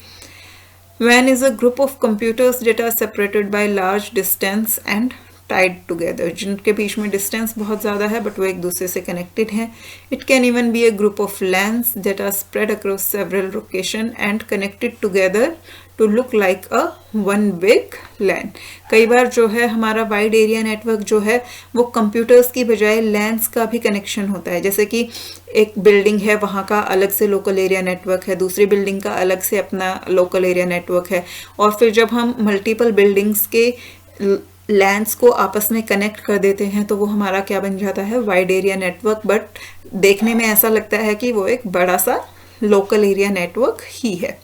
WAN is a group of computers that are separated by large distance and Tide together, जिनके बीच में डिस्टेंस बहुत ज़्यादा है बट वो एक दूसरे से कनेक्टेड हैं। It can even be a group of LANs that are spread across several location and connected together to look like a one big LAN. कई बार जो है हमारा वाइड एरिया नेटवर्क जो है वो कंप्यूटर्स की बजाय लैन्स का भी कनेक्शन होता है। जैसे कि एक बिल्डिंग है, वहाँ का अलग से लोकल एरिया नेटवर्क है, दूसरी बिल्डिंग का अलग से अपना लोकल एरिया नेटवर्क है, और फिर जब हम मल्टीपल बिल्डिंग्स के लैंड्स को आपस में कनेक्ट कर देते हैं तो वो हमारा क्या बन जाता है, वाइड एरिया नेटवर्क। बट देखने में ऐसा लगता है कि वो एक बड़ा सा लोकल एरिया नेटवर्क ही है।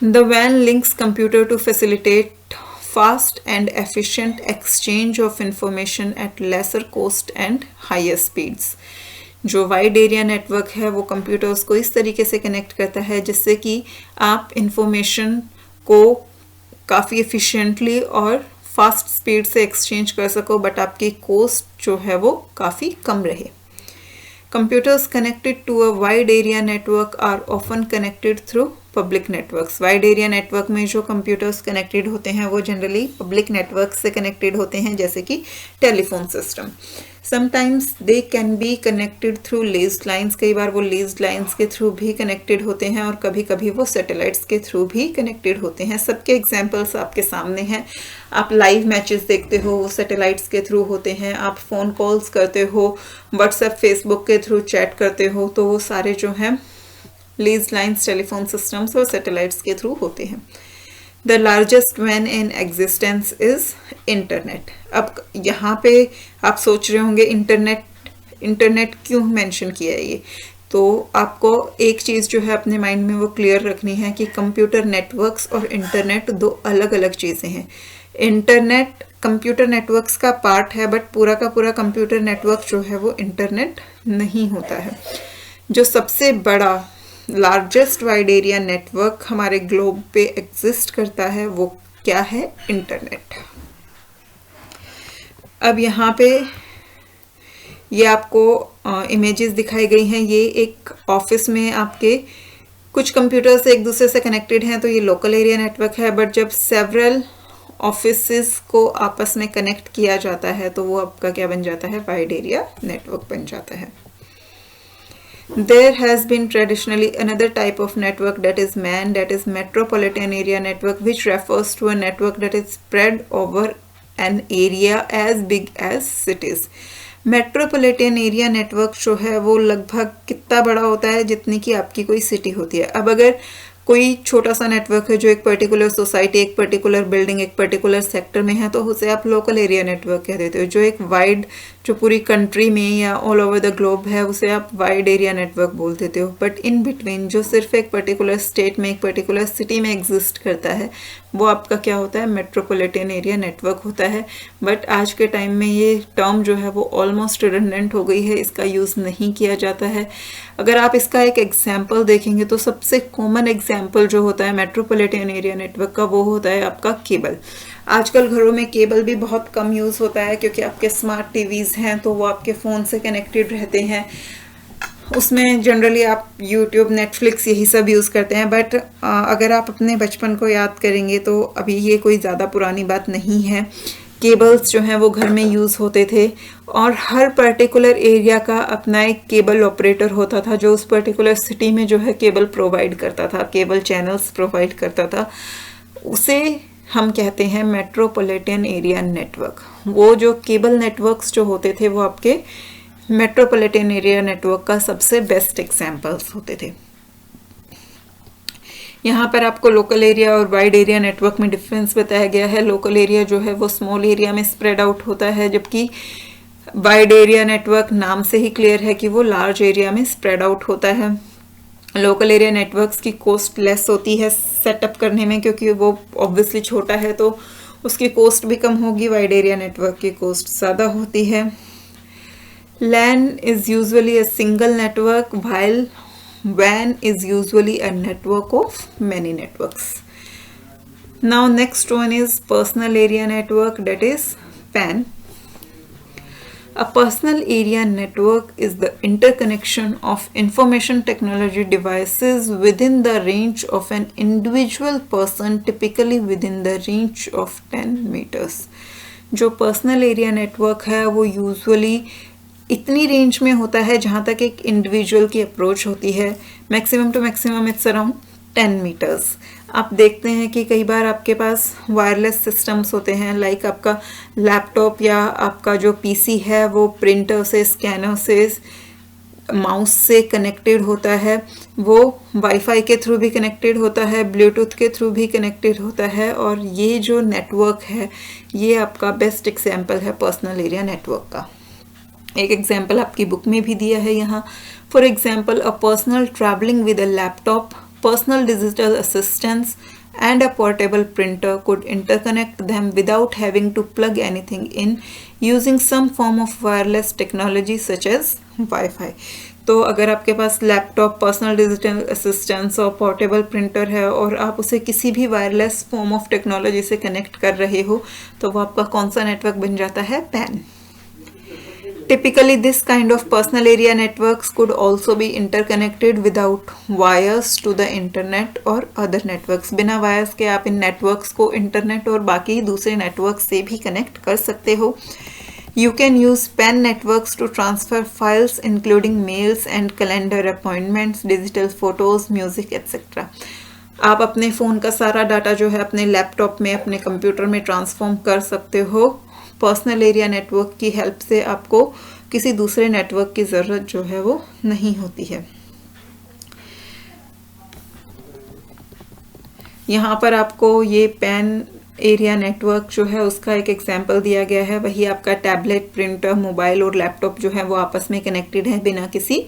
The WAN links computer to facilitate fast and efficient exchange of information at lesser cost and higher speeds. जो वाइड एरिया नेटवर्क है वो कंप्यूटर्स को इस तरीके से कनेक्ट करता है जिससे कि आप इंफॉर्मेशन को काफ़ी एफिशिएंटली और फास्ट स्पीड से एक्सचेंज कर सको, बट आपकी कॉस्ट जो है वो काफ़ी कम रहे। Computers connected to a wide area network are often connected through public networks. Wide area network में जो कंप्यूटर्स कनेक्टेड होते हैं वो जनरली पब्लिक नेटवर्क से कनेक्टेड होते हैं, जैसे कि telephone system. Sometimes they can be connected through leased lines, कई बार वो लेज्ड लाइंस के थ्रू भी कनेक्टेड होते हैं, और कभी कभी वो सैटेलाइट्स के थ्रू भी कनेक्टेड होते हैं। सबके एग्जांपल्स आपके सामने हैं। आप लाइव मैचेस देखते हो वो सैटेलाइट्स के थ्रू होते हैं, आप फ़ोन कॉल्स करते हो, व्हाट्सएप फेसबुक के थ्रू चैट करते हो, तो वो सारे जो हैं लेज्ड लाइंस टेलीफोन सिस्टम्स और सैटेलाइट्स के थ्रू होते हैं। The largest WAN in existence is internet. अब यहाँ पे आप सोच रहे होंगे इंटरनेट क्यों मेंशन किया है ये, तो आपको एक चीज़ जो है अपने माइंड में वो क्लियर रखनी है कि कंप्यूटर नेटवर्क्स और इंटरनेट दो अलग अलग चीज़ें हैं। इंटरनेट कंप्यूटर नेटवर्क्स का पार्ट है, बट पूरा का पूरा कंप्यूटर नेटवर्क जो है वो इंटरनेट नहीं होता है। जो सबसे बड़ा लार्जेस्ट वाइड एरिया नेटवर्क हमारे ग्लोब पे एग्जिस्ट करता है वो क्या है, इंटरनेट। अब यहाँ पे ये आपको इमेजेस दिखाई गई हैं। ये एक ऑफिस में आपके कुछ कंप्यूटर्स एक दूसरे से कनेक्टेड हैं, तो ये लोकल एरिया नेटवर्क है। बट जब सेवरल ऑफिसेस को आपस में कनेक्ट किया जाता है तो वो आपका क्या बन जाता है, वाइड एरिया नेटवर्क बन जाता है। There has been traditionally another type of network that is MAN, that is Metropolitan Area Network, which refers to a network that is spread over an area as big as cities. Metropolitan area network जो है वो लगभग कितना बड़ा होता है, जितनी कि आपकी कोई सिटी होती है। अब अगर कोई छोटा सा नेटवर्क है जो एक पर्टिकुलर सोसाइटी, एक पर्टिकुलर बिल्डिंग, एक पर्टिकुलर सेक्टर में है, तो उसे आप लोकल एरिया नेटवर्क कह देते हो। जो एक वाइड, जो पूरी कंट्री में या ऑल ओवर द ग्लोब है, उसे आप वाइड एरिया नेटवर्क बोल देते हो। बट इन बिटवीन जो सिर्फ एक पर्टिकुलर स्टेट में, एक पर्टिकुलर सिटी में एग्जिस्ट करता है, वो आपका क्या होता है, मेट्रोपॉलिटन एरिया नेटवर्क होता है। बट आज के टाइम में ये टर्म जो है वो ऑलमोस्ट रिडंडेंट हो गई है, इसका यूज़ नहीं किया जाता है। अगर आप इसका एक एग्जाम्पल देखेंगे तो सबसे कॉमन एग्जाम्पल जो होता है मेट्रोपॉलिटन एरिया नेटवर्क का वो होता है आपका केबल। आजकल घरों में केबल भी बहुत कम यूज़ होता है, क्योंकि आपके स्मार्ट टीवीज़ हैं तो वो आपके फ़ोन से कनेक्टेड रहते हैं। उसमें जनरली आप यूट्यूब, नेटफ्लिक्स यही सब यूज़ करते हैं। बट अगर आप अपने बचपन को याद करेंगे तो अभी ये कोई ज़्यादा पुरानी बात नहीं है। केबल्स जो हैं वो घर में यूज़ होते थे, और हर पर्टिकुलर एरिया का अपना एक केबल ऑपरेटर होता था जो उस पर्टिकुलर सिटी में जो है केबल प्रोवाइड करता था, केबल चैनल्स प्रोवाइड करता था। उसे हम कहते हैं मेट्रोपॉलिटन एरिया नेटवर्क। वो जो केबल नेटवर्क्स जो होते थे वो आपके मेट्रोपॉलिटन एरिया नेटवर्क का सबसे बेस्ट एग्जाम्पल्स होते थे। यहाँ पर आपको लोकल एरिया और वाइड एरिया नेटवर्क में डिफरेंस बताया गया है। लोकल एरिया जो है वो स्मॉल एरिया में स्प्रेड आउट होता है, जबकि वाइड एरिया नेटवर्क नाम से ही क्लियर है कि वो लार्ज एरिया में स्प्रेड आउट होता है। लोकल एरिया नेटवर्क्स की कॉस्ट लेस होती है सेटअप करने में, क्योंकि वो ऑब्वियसली छोटा है तो उसकी कॉस्ट भी कम होगी। वाइड एरिया नेटवर्क की कॉस्ट ज़्यादा होती है। LAN is usually a single network while WAN is usually a network of many networks. Now next one is personal area network, that is PAN. A personal area network is the interconnection of information technology devices within the range of an individual person, typically within the range of 10 meters. जो personal area network है वो usually इतनी range में होता है जहाँ तक एक इंडिविजुअल की अप्रोच होती है। Maximum to maximum its around 10 metres. आप देखते हैं कि कई बार आपके पास वायरलेस सिस्टम्स होते हैं, लाइक आपका लैपटॉप या आपका जो पीसी है वो प्रिंटर से, स्कैनर से, माउस से कनेक्टेड होता है, वो वाईफाई के थ्रू भी कनेक्टेड होता है, ब्लूटूथ के थ्रू भी कनेक्टेड होता है। और ये जो नेटवर्क है ये आपका बेस्ट एग्जाम्पल है पर्सनल एरिया नेटवर्क का। एक एग्जाम्पल आपकी बुक में भी दिया है यहाँ। For example, a personal travelling with a laptop, personal digital assistants and a portable printer could interconnect them without having to plug anything in, using some form of wireless technology such as Wi-Fi. तो अगर आपके पास laptop, personal digital assistants और portable printer है और आप उसे किसी भी वायरलेस फॉर्म ऑफ टेक्नोलॉजी से कनेक्ट कर रहे हो तो वो आपका कौन सा नेटवर्क बन जाता है? PAN. Typically, this kind of personal area networks could also be interconnected without wires to the internet or other networks. बिना वायर्स के आप इन नेटवर्क्स को इंटरनेट और बाकी दूसरे नेटवर्क्स से भी कनेक्ट कर सकते हो। You can use PAN networks to transfer files including mails and calendar appointments, digital photos, music, etc. आप अपने फ़ोन का सारा डाटा जो है अपने लैपटॉप में, अपने कंप्यूटर में ट्रांसफॉर्म कर सकते हो। पर्सनल एरिया नेटवर्क की हेल्प से आपको किसी दूसरे नेटवर्क की ज़रूरत जो है वो नहीं होती है। यहाँ पर आपको ये PAN एरिया नेटवर्क जो है उसका एक एग्जांपल दिया गया है। वही आपका टैबलेट, प्रिंटर, मोबाइल और लैपटॉप जो है वो आपस में कनेक्टेड है बिना किसी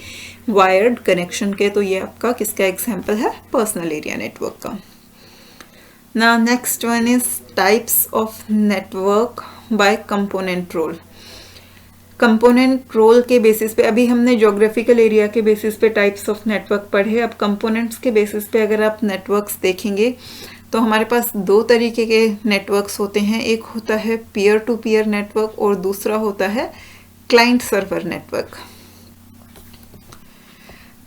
वायर्ड कनेक्शन के। तो ये आपका किसका एग्जांपल है? पर्सनल एरिया नेटवर्क का। Now next one is types of network by component role. Component role के बेसिस पे, अभी हमने ज्योग्राफिकल एरिया के बेसिस पे टाइप्स ऑफ नेटवर्क पढ़े। अब कंपोनेंट्स के बेसिस पे अगर आप नेटवर्क्स देखेंगे तो हमारे पास दो तरीके के नेटवर्क्स होते हैं। एक होता है पीयर टू पीयर नेटवर्क और दूसरा होता है क्लाइंट सर्वर नेटवर्क।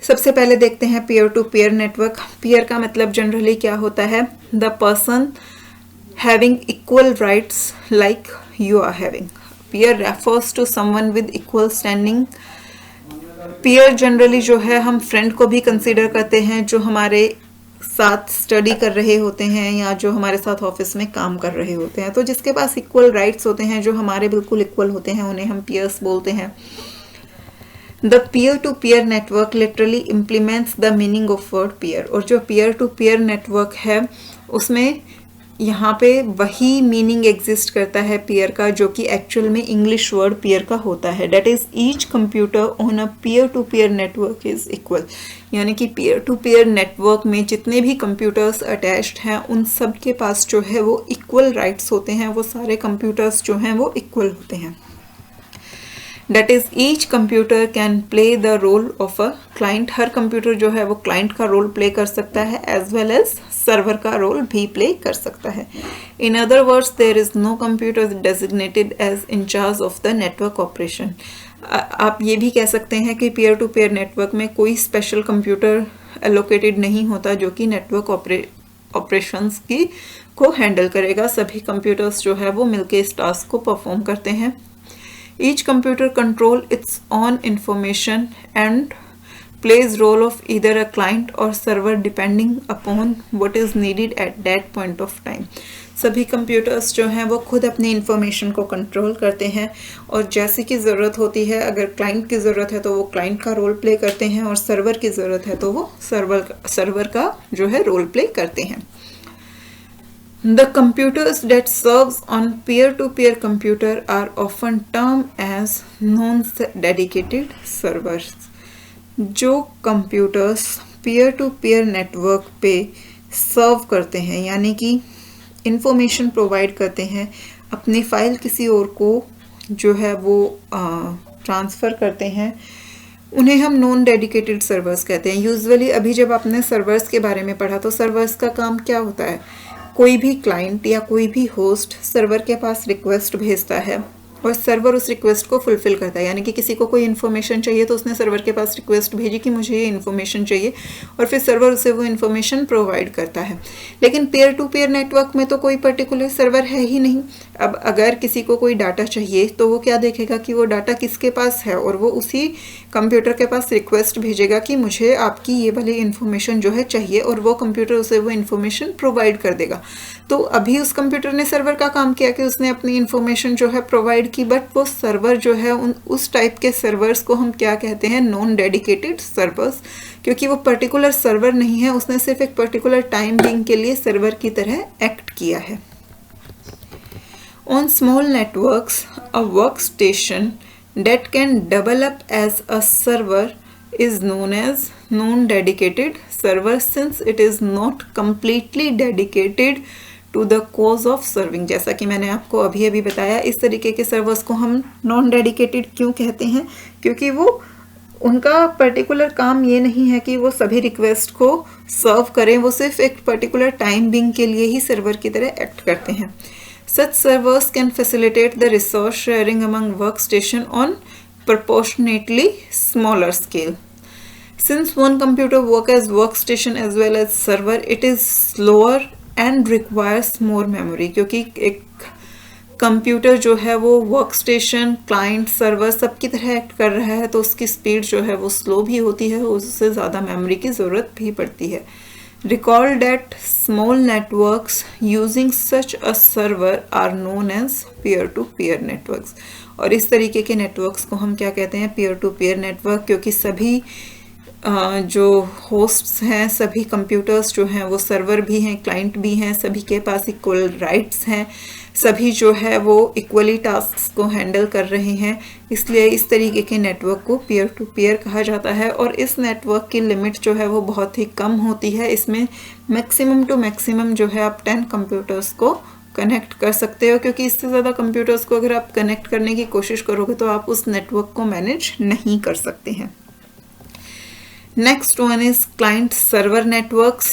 सबसे पहले देखते हैं peer to peer network. Peer का मतलब जनरली क्या होता है? The person having equal rights like you are having. Peer refers to someone with equal standing. Peer generally जो है हम फ्रेंड को भी कंसीडर करते हैं जो हमारे साथ स्टडी कर रहे होते हैं या जो हमारे साथ ऑफिस में काम कर रहे होते हैं। तो जिसके पास इक्वल राइट्स होते हैं, जो हमारे बिल्कुल इक्वल होते हैं, उन्हें हम पीयर्स बोलते हैं। The peer to peer network literally implements the meaning of word peer. और जो पीयर टू पीयर नेटवर्क है उसमें यहाँ पे वही मीनिंग एग्जिस्ट करता है पीयर का जो कि एक्चुअल में इंग्लिश वर्ड पीयर का होता है। That is each computer on a peer to peer network is equal. यानी कि पीयर टू पीयर नेटवर्क में जितने भी कंप्यूटर्स अटैच्ड हैं उन सब के पास जो है वो इक्वल राइट्स होते हैं। वो सारे कंप्यूटर्स जो हैं वो इक्वल होते हैं। That is, each computer can play the role of a client. Her computer जो है वो क्लाइंट का रोल प्ले कर सकता है as well as सर्वर का रोल भी प्ले कर सकता है। In other words, there is no computer designated as in charge of the network operation. आप ये भी कह सकते हैं कि पीयर टू पीयर नेटवर्क में कोई स्पेशल कंप्यूटर एलोकेटेड नहीं होता जो कि नेटवर्क ऑपरेशंस की को हैंडल करेगा। सभी कंप्यूटर्स जो है वो मिलके इस टास्क को परफॉर्म करते हैं। Each computer control its own information and plays role of either a client or server depending upon what is needed at that point of time. सभी कंप्यूटर्स जो हैं वो खुद अपनी इंफॉर्मेशन को कंट्रोल करते हैं और जैसे की ज़रूरत होती है, अगर क्लाइंट की ज़रूरत है तो वो क्लाइंट का रोल प्ले करते हैं और सर्वर की ज़रूरत है तो वो सर्वर का जो है रोल प्ले करते हैं. The computers that serves on peer-to-peer computer are often termed as non-dedicated servers. जो computers peer to peer network पे सर्व करते हैं यानी कि इंफॉर्मेशन प्रोवाइड करते हैं, अपनी फाइल किसी और को जो है वो ट्रांसफ़र करते हैं, उन्हें हम नॉन डेडिकेटेड सर्वर्स कहते हैं. यूजुअली अभी जब आपने सर्वर्स के बारे में पढ़ा तो सर्वर्स का काम क्या होता है, कोई भी क्लाइंट या कोई भी होस्ट सर्वर के पास रिक्वेस्ट भेजता है और सर्वर उस रिक्वेस्ट को फुलफिल करता है. यानी कि किसी को कोई इन्फॉर्मेशन चाहिए तो उसने सर्वर के पास रिक्वेस्ट भेजी कि मुझे ये इन्फॉर्मेशन चाहिए और फिर सर्वर उसे वो इन्फॉर्मेशन प्रोवाइड करता है. लेकिन पेयर टू पेयर नेटवर्क में तो कोई पर्टिकुलर सर्वर है ही नहीं. अब अगर किसी को कोई डाटा चाहिए तो वो क्या देखेगा कि वो डाटा किसके पास है और वो उसी कंप्यूटर के पास रिक्वेस्ट भेजेगा कि मुझे आपकी ये वाली इन्फॉर्मेशन जो है चाहिए और वो कंप्यूटर उसे वो इन्फॉर्मेशन प्रोवाइड कर देगा. तो अभी उस कंप्यूटर ने सर्वर का काम किया कि उसने अपनी इन्फॉर्मेशन जो है प्रोवाइड की, बट वो सर्वर जो है उस टाइप के सर्वर्स को हम क्या कहते हैं, नॉन डेडिकेटेड सर्वर्स, क्योंकि वो पर्टिकुलर सर्वर नहीं है, उसने सिर्फ एक पर्टिकुलर टाइम बीइंग के लिए सर्वर की तरह एक्ट किया है. On small networks, a workstation that can double up as a server is known as non-dedicated server since it is not completely dedicated to the cause of serving. जैसा कि मैंने आपको अभी अभी बताया, इस तरीके के सर्वर्स को हम नॉन डेडिकेटेड क्यों कहते हैं, क्योंकि वो उनका पर्टिकुलर काम ये नहीं है कि वो सभी रिक्वेस्ट को सर्व करें, वो सिर्फ एक पर्टिकुलर टाइम बीइंग के लिए ही सर्वर की तरह एक्ट करते हैं. Such servers can facilitate the resource sharing among workstation on proportionately smaller scale. Since one computer works as workstation as well as server, it is slower and requires more memory. क्योंकि एक computer जो है वो workstation, client, server सब की तरह act कर रहा है तो उसकी स्पीड जो है वो स्लो भी होती है, उससे ज़्यादा मेमोरी की ज़रूरत भी पड़ती है. Recall that small networks using such a server are known as peer-to-peer networks. और इस तरीके के नेटवर्क्स को हम क्या कहते हैं, peer to peer नेटवर्क, क्योंकि सभी जो होस्ट्स हैं, सभी कंप्यूटर्स जो हैं वो सर्वर भी हैं, क्लाइंट भी हैं, सभी के पास इक्वल राइट्स हैं, सभी जो है वो इक्वली टास्क्स को हैंडल कर रहे हैं, इसलिए इस तरीके के नेटवर्क को पीयर टू पीयर कहा जाता है. और इस नेटवर्क की लिमिट जो है वो बहुत ही कम होती है. इसमें मैक्सिमम टू मैक्सिमम जो है आप 10 कंप्यूटर्स को कनेक्ट कर सकते हो, क्योंकि इससे ज़्यादा कंप्यूटर्स को अगर आप कनेक्ट करने की कोशिश करोगे तो आप उस नेटवर्क को मैनेज नहीं कर सकते हैं. Next one is client server networks.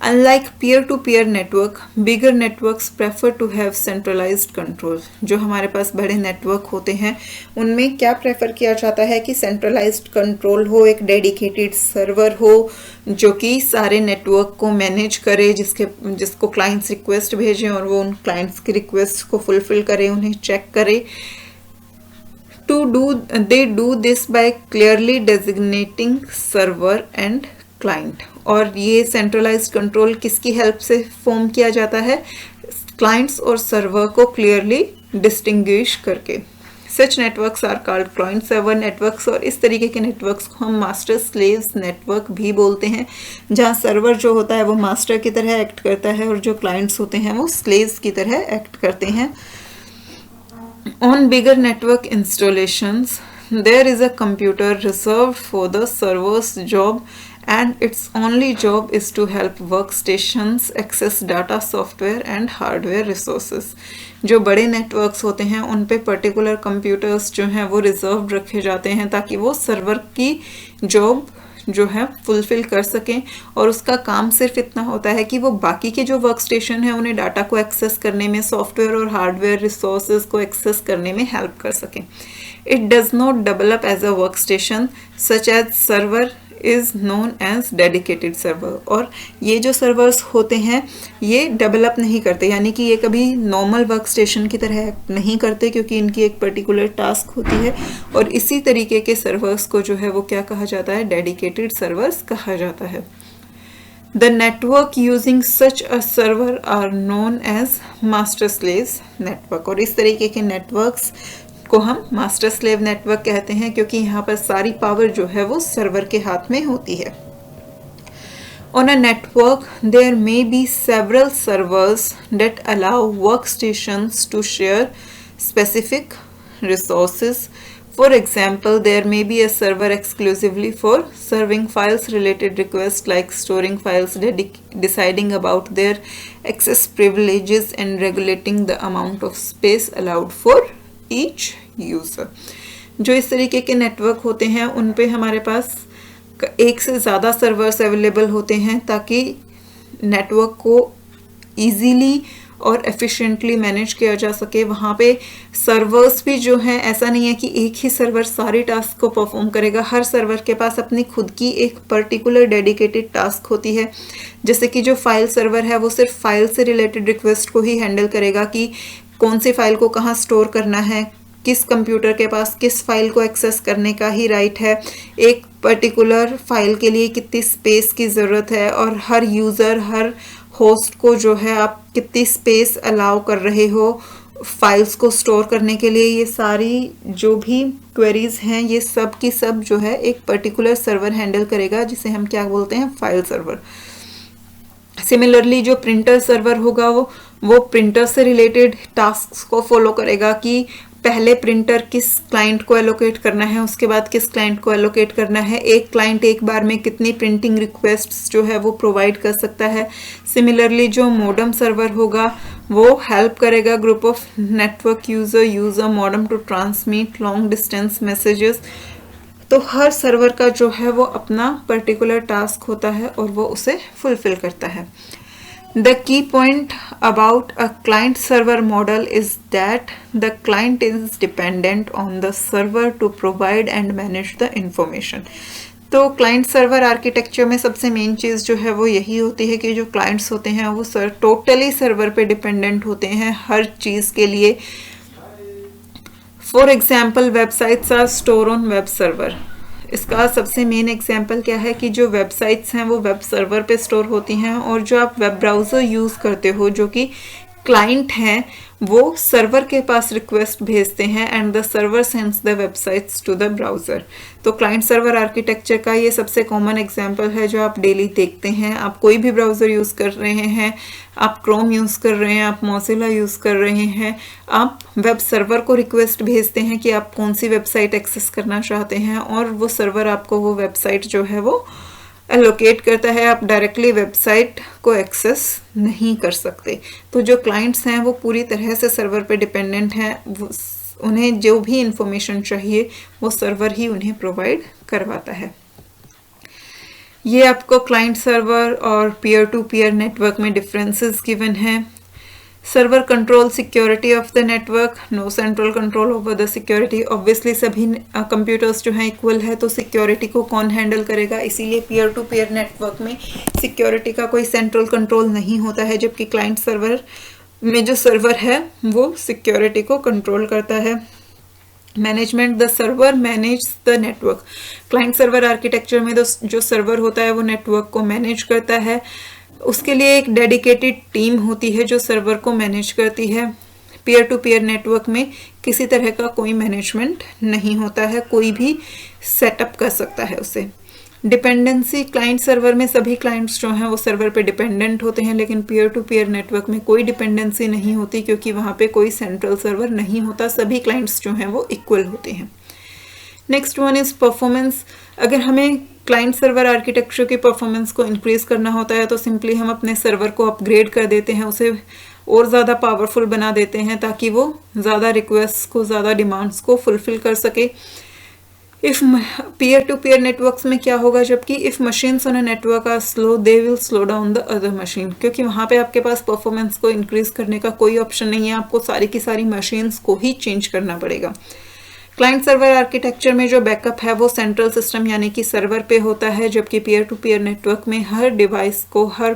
Unlike peer-to-peer network, bigger networks prefer to have centralized control. जो हमारे पास बड़े नेटवर्क होते हैं उनमें क्या प्रेफर किया जाता है कि सेंट्रलाइज्ड कंट्रोल हो, एक डेडिकेटेड सर्वर हो जो कि सारे नेटवर्क को मैनेज करे, जिसको क्लाइंट्स रिक्वेस्ट भेजें और वो उन क्लाइंट्स की रिक्वेस्ट को फुलफिल करे, उन्हें चेक करे. They do this by clearly designating server and client. और ये सेंट्रलाइज्ड कंट्रोल किसकी हेल्प से फॉर्म किया जाता है, क्लाइंट्स और सर्वर को क्लियरली डिस्टिंग्विश करके. Such networks are called client server networks. और इस तरीके के नेटवर्क्स को हम मास्टर स्लेव्स नेटवर्क भी बोलते हैं, जहाँ सर्वर जो होता है वो मास्टर की तरह एक्ट करता है और जो क्लाइंट्स होते हैं वो स्लेव्स की तरह एक्ट करते हैं. On bigger network installations, there is a computer reserved for the server's job and its only job is to help workstations access data, software and hardware resources. जो बड़े नेटवर्क्स होते हैं उन पे पर्टिकुलर कंप्यूटर्स जो हैं वो रिजर्व रखे जाते हैं ताकि वो सर्वर की जॉब जो है फुलफिल कर सकें, और उसका काम सिर्फ इतना होता है कि वो बाकी के जो वर्क स्टेशन है उन्हें डाटा को एक्सेस करने में, सॉफ्टवेयर और हार्डवेयर रिसोर्सेज को एक्सेस करने में हेल्प कर सकें. It does not develop as a work station such as server. Is known as dedicated server. और ये जो सर्वर्स होते हैं ये डेवलप नहीं करते, यानी कि ये कभी नॉर्मल वर्क स्टेशन की तरह नहीं करते, क्योंकि इनकी एक पर्टिकुलर टास्क होती है। और इसी तरीके के सर्वर्स को जो है वो क्या कहा जाता है, डेडिकेटेड सर्वर्स कहा जाता है। The network using such a server are known as master slave network। और इस तरीके के नेटवर्क्स को हम मास्टर स्लेव नेटवर्क कहते हैं, क्योंकि यहाँ पर सारी पावर जो है वो सर्वर के हाथ में होती है। On a network there may be several servers that allow workstations to share specific resources. For example, there may be a server exclusively for serving files related requests, like storing files, deciding about their access privileges and regulating the amount of space allowed for each user। जो इस तरीके के network होते हैं उन पे हमारे पास एक से ज़्यादा सर्वर्स अवेलेबल होते हैं, ताकि नेटवर्क को ईजीली और एफिशिएंटली मैनेज किया जा सके। वहाँ पे सर्वर्स भी जो हैं, ऐसा नहीं है कि एक ही सर्वर सारी टास्क को परफॉर्म करेगा। हर सर्वर के पास अपनी खुद की एक पर्टिकुलर डेडिकेटेड टास्क होती है। जैसे कि जो फाइल सर्वर है वो सिर्फ फाइल से रिलेटेड रिक्वेस्ट को ही हैंडल करेगा, कि कौन सी फाइल को कहाँ स्टोर करना है, किस कंप्यूटर के पास किस फाइल को एक्सेस करने का ही राइट है, एक पर्टिकुलर फाइल के लिए कितनी स्पेस की ज़रूरत है, और हर यूज़र हर होस्ट को जो है आप कितनी स्पेस अलाउ कर रहे हो फाइल्स को स्टोर करने के लिए। ये सारी जो भी क्वेरीज हैं ये सब की सब जो है एक पर्टिकुलर सर्वर हैंडल करेगा, जिसे हम क्या बोलते हैं, फाइल सर्वर। सिमिलरली जो प्रिंटर सर्वर होगा वो प्रिंटर से रिलेटेड टास्क को फॉलो करेगा, कि पहले प्रिंटर किस क्लाइंट को एलोकेट करना है, उसके बाद किस क्लाइंट को एलोकेट करना है, एक क्लाइंट एक बार में कितनी प्रिंटिंग रिक्वेस्ट्स जो है वो प्रोवाइड कर सकता है। सिमिलरली जो मॉडेम सर्वर होगा वो हेल्प करेगा group of network user modem to transmit long distance messages. तो हर सर्वर का जो है वो अपना पर्टिकुलर टास्क होता है और वो उसे फुलफिल करता है। The key point about a client-server model is that the client is dependent on the server to provide and manage the information। तो क्लाइंट सर्वर आर्किटेक्चर में सबसे मेन चीज़ जो है वो यही होती है कि जो क्लाइंट्स होते हैं वो टोटली सर्वर पे डिपेंडेंट होते हैं हर चीज़ के लिए। For example websites are store on web server. इसका सबसे मेन एग्जांपल क्या है कि जो वेबसाइट्स हैं वो वेब सर्वर पे स्टोर होती हैं, और जो आप वेब ब्राउज़र यूज़ करते हो जो कि क्लाइंट हैं वो सर्वर के पास रिक्वेस्ट भेजते हैं and the server sends the websites to the browser. तो क्लाइंट सर्वर आर्किटेक्चर का ये सबसे कॉमन एग्जांपल है जो आप डेली देखते हैं। आप कोई भी ब्राउज़र यूज़ कर रहे हैं, आप क्रोम यूज़ कर रहे हैं, आप मोजिला यूज़ कर रहे हैं, आप वेब सर्वर को रिक्वेस्ट भेजते हैं कि आप कौन सी वेबसाइट एक्सेस करना चाहते हैं, और वो सर्वर आपको वो वेबसाइट जो है वो एलोकेट करता है। आप डायरेक्टली वेबसाइट को एक्सेस नहीं कर सकते। तो जो क्लाइंट्स हैं वो पूरी तरह से सर्वर पे डिपेंडेंट हैं, उन्हें जो भी इंफॉर्मेशन चाहिए वो सर्वर ही उन्हें प्रोवाइड करवाता है। ये आपको क्लाइंट सर्वर और पीयर टू पीयर नेटवर्क में डिफरेंसेस गिवन हैं। Server control security of the network, no central control over the security. Obviously सभी कंप्यूटर्स जो हैं इक्वल है, तो सिक्योरिटी को कौन हैंडल करेगा, इसीलिए पीयर टू पीयर नेटवर्क में सिक्योरिटी का कोई सेंट्रल कंट्रोल नहीं होता है, जबकि क्लाइंट सर्वर में जो सर्वर है वो सिक्योरिटी को कंट्रोल करता है। Management, the server manage the network. Client server architecture में जो सर्वर होता है वो नेटवर्क को मैनेज करता है। उसके लिए एक डेडिकेटेड टीम होती है जो सर्वर को मैनेज करती है। पीयर टू पीयर नेटवर्क में किसी तरह का कोई मैनेजमेंट नहीं होता है, कोई भी सेटअप कर सकता है उसे। डिपेंडेंसी, क्लाइंट सर्वर में सभी क्लाइंट्स जो हैं वो सर्वर पे डिपेंडेंट होते हैं, लेकिन पीयर टू पीयर नेटवर्क में कोई डिपेंडेंसी नहीं होती, क्योंकि वहाँ पे कोई सेंट्रल सर्वर नहीं होता, सभी क्लाइंट्स जो हैं वो इक्वल होते हैं। Next one is performance. अगर हमें क्लाइंट सर्वर आर्किटेक्चर की परफॉर्मेंस को इंक्रीज़ करना होता है तो सिंपली हम अपने सर्वर को अपग्रेड कर देते हैं, उसे और ज़्यादा पावरफुल बना देते हैं ताकि वो ज़्यादा रिक्वेस्ट को, ज़्यादा डिमांड्स को फुलफिल कर सके। If peer to peer networks में क्या होगा, जबकि if machines on a network are slow they will slow down the other machine, क्योंकि वहाँ पे आपके पास परफॉर्मेंस को इंक्रीज़ करने का कोई ऑप्शन नहीं है, आपको सारी की सारी मशीन्स को ही चेंज करना पड़ेगा। क्लाइंट सर्वर आर्किटेक्चर में जो बैकअप है वो सेंट्रल सिस्टम यानी कि सर्वर पे होता है, जबकि पीयर टू पीयर नेटवर्क में हर डिवाइस को, हर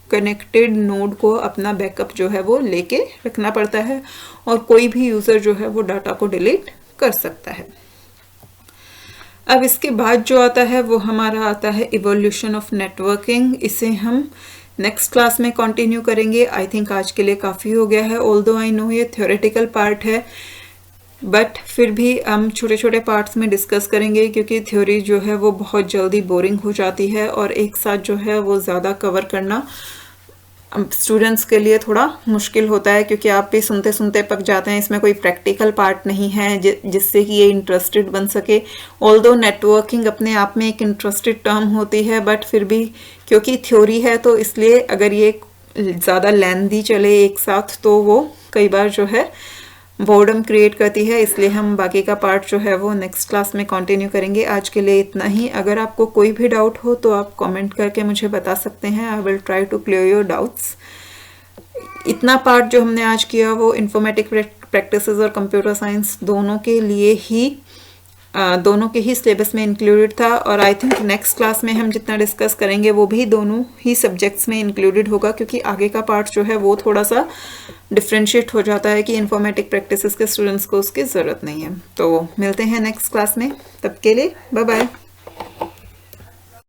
कनेक्टेड नोड को अपना बैकअप जो है वो लेके रखना पड़ता है और कोई भी यूज़र जो है वो डाटा को डिलीट कर सकता है। अब इसके बाद जो आता है वो हमारा आता है इवोल्यूशन ऑफ नेटवर्किंग। इसे हम नेक्स्ट क्लास में कंटिन्यू करेंगे। आई थिंक आज के लिए काफ़ी हो गया है। ऑल्दो आई नो ये थ्योरेटिकल पार्ट है, बट फिर भी हम छोटे छोटे पार्ट्स में डिस्कस करेंगे, क्योंकि थ्योरी जो है वो बहुत जल्दी बोरिंग हो जाती है और एक साथ जो है वो ज़्यादा कवर करना स्टूडेंट्स के लिए थोड़ा मुश्किल होता है, क्योंकि आप भी सुनते सुनते पक जाते हैं। इसमें कोई प्रैक्टिकल पार्ट नहीं है जिससे कि ये इंटरेस्टेड बन सके। ऑल्दो नेटवर्किंग अपने आप में एक इंटरेस्टेड टर्म होती है, बट फिर भी क्योंकि थ्योरी है तो इसलिए अगर ये ज़्यादा लेंथी चले एक साथ तो वो कई बार जो है बोर्डम क्रिएट करती है, इसलिए हम बाकी का पार्ट जो है वो नेक्स्ट क्लास में कंटिन्यू करेंगे। आज के लिए इतना ही। अगर आपको कोई भी डाउट हो तो आप कमेंट करके मुझे बता सकते हैं। I will try to clear your doubts. इतना पार्ट जो हमने आज किया वो इंफॉर्मेटिक प्रैक्टिसेस और कंप्यूटर साइंस दोनों के ही सिलेबस में इंक्लूडेड था, और आई थिंक नेक्स्ट क्लास में हम जितना डिस्कस करेंगे वो भी दोनों ही सब्जेक्ट्स में इंक्लूडेड होगा, क्योंकि आगे का पार्ट जो है वो थोड़ा सा डिफ्रेंशिएट हो जाता है कि इंफॉर्मेटिक प्रैक्टिसेस के स्टूडेंट्स को उसकी ज़रूरत नहीं है। तो मिलते हैं नेक्स्ट क्लास में, तब के लिए बाय बाय।